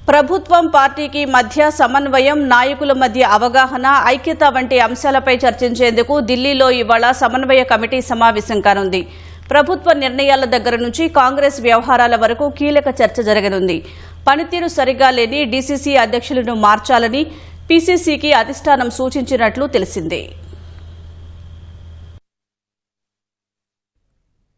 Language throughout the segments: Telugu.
ప్రభుత్వం పార్టీకి మధ్య సమన్వయం, నాయకుల మధ్య అవగాహన, ఐక్యత వంటి అంశాలపై చర్చించేందుకు ఢిల్లీలో ఇవాళ సమన్వయ కమిటీ సమావేశం కానుంది. ప్రభుత్వ నిర్ణయాల దగ్గర నుంచి కాంగ్రెస్ వ్యవహారాల వరకు కీలక చర్చ జరగనుంది. పనితీరు సరిగా లేని డీసీసీ అధ్యక్షులను మార్చాలని పీసీసీకి అధిష్టానం సూచించినట్లు తెలిసింది.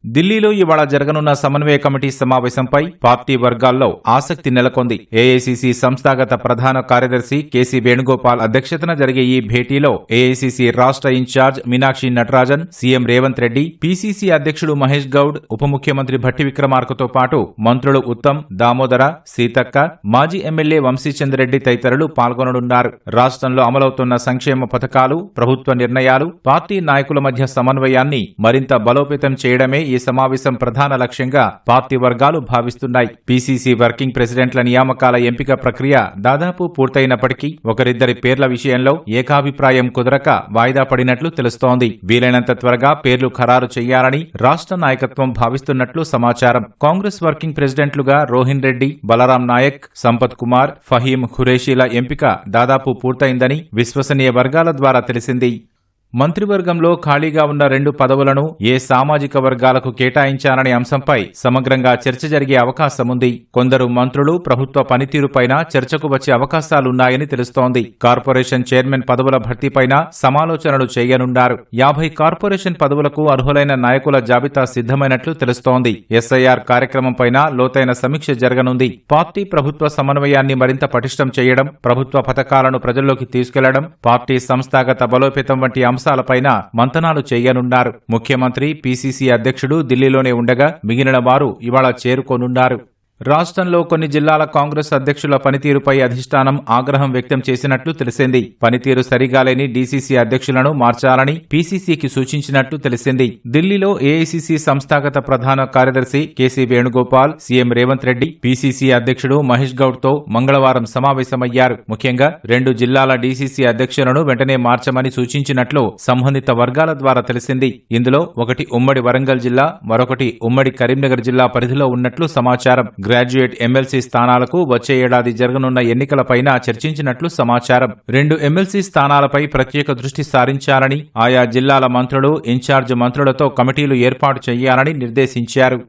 ఢిల్లీలో ఇవాళ జరగనున్న సమన్వయ కమిటీ సమావేశంపై పార్టీ వర్గాల్లో ఆసక్తి నెలకొంది. ఏఐసీసీ సంస్థాగత ప్రధాన కార్యదర్శి కేసీ వేణుగోపాల్ అధ్యక్షతన జరిగే ఈ భేటీలో ఏఐసీసీ రాష్ట్ర incharge Meenakshi Natarajan, CM Revanth Reddy, PCC అధ్యక్షుడు మహేష్ గౌడ్, ఉప ముఖ్యమంత్రి భట్టి విక్రమార్కతో పాటు మంత్రులు ఉత్తమ్, దామోదర, సీతక్క, మాజీ ఎమ్మెల్యే వంశీచంద్రెడ్డి తదితరులు పాల్గొననున్నారు. రాష్ట్రంలో అమలవుతున్న సంక్షేమ పథకాలు, ప్రభుత్వ నిర్ణయాలు, పార్టీ నాయకుల మధ్య సమన్వయాన్ని మరింత బలోపేతం చేయడమే ఈ సమావేశం ప్రధాన లక్ష్యంగా పార్టీ వర్గాలు భావిస్తున్నాయి. పీసీసీ వర్కింగ్ ప్రెసిడెంట్ల నియామకాల ఎంపిక ప్రక్రియ దాదాపు పూర్తయినప్పటికీ ఒకరిద్దరి పేర్ల విషయంలో ఏకాభిప్రాయం కుదరక వాయిదా పడినట్లు తెలుస్తోంది. వీలైనంత త్వరగా పేర్లు ఖరారు చేయాలని రాష్ట్ర నాయకత్వం భావిస్తున్నట్లు సమాచారం. కాంగ్రెస్ వర్కింగ్ ప్రెసిడెంట్లుగా రోహిన్ రెడ్డి, బలరాం నాయక్, సంపత్ కుమార్, ఫహీం ఖురేషీల ఎంపిక దాదాపు పూర్తయిందని విశ్వసనీయ వర్గాల ద్వారా తెలిసింది. మంత్రివర్గంలో ఖాళీగా ఉన్న 2 పదవులను ఏ సామాజిక వర్గాలకు కేటాయించాలనే అంశంపై సమగ్రంగా చర్చ జరిగే అవకాశముంది. కొందరు మంత్రులు ప్రభుత్వ పనితీరుపైన చర్చకు వచ్చే అవకాశాలున్నాయని తెలుస్తోంది. కార్పొరేషన్ చైర్మన్ పదవుల భర్తీపైన సమాలోచనలు చేయనున్నారు. 50 కార్పొరేషన్ పదవులకు అర్హులైన నాయకుల జాబితా సిద్ధమైనట్లు తెలుస్తోంది. ఎస్ఐఆర్ కార్యక్రమంపైన లోతైన సమీక్ష జరగనుంది. పార్టీ ప్రభుత్వ సమన్వయాన్ని మరింత పటిష్టం చేయడం, ప్రభుత్వ పథకాలను ప్రజల్లోకి తీసుకెళ్లడం, పార్టీ సంస్థాగత బలోపేతం వంటి అంశాలపైన మంతనాలు చేయనున్నారు. ముఖ్యమంత్రి, పీసీసీ అధ్యక్షుడు ఢిల్లీలోనే ఉండగా మిగిలిన వారు ఇవాళ చేరుకోనున్నారు. రాష్ట్రంలో కొన్ని జిల్లాల కాంగ్రెస్ అధ్యక్షుల పనితీరుపై అధిష్టానం ఆగ్రహం వ్యక్తం చేసినట్లు తెలిసింది. పనితీరు సరిగా లేని డీసీసీ అధ్యక్షులను మార్చాలని పీసీసీకి సూచించినట్లు తెలిసింది. ఢిల్లీలో ఏఐసీసీ సంస్థాగత ప్రధాన కార్యదర్శి KC Venugopal, CM Revanth Reddy, PCC అధ్యక్షుడు మహేష్ గౌడ్ తో మంగళవారం సమావేశమయ్యారు. ముఖ్యంగా 2 జిల్లాల డీసీసీ అధ్యక్షులను వెంటనే మార్చమని సూచించినట్లు సంబంధిత వర్గాల ద్వారా తెలిసింది. ఇందులో ఒకటి ఉమ్మడి వరంగల్ జిల్లా, మరొకటి ఉమ్మడి కరీంనగర్ జిల్లా పరిధిలో ఉన్నట్లు సమాచారం. గ్రాడ్యుయేట్ ఎమ్మెల్సీ స్థానాలకు వచ్చే ఏడాది జరగనున్న ఎన్నికలపైన చర్చించినట్లు సమాచారం. 2 ఎమ్మెల్సీ స్థానాలపై ప్రత్యేక దృష్టి సారించాలని, ఆయా జిల్లాల మంత్రులు, ఇన్ఛార్జ్ మంత్రులతో కమిటీలు ఏర్పాటు చేయాలని నిర్దేశించారు.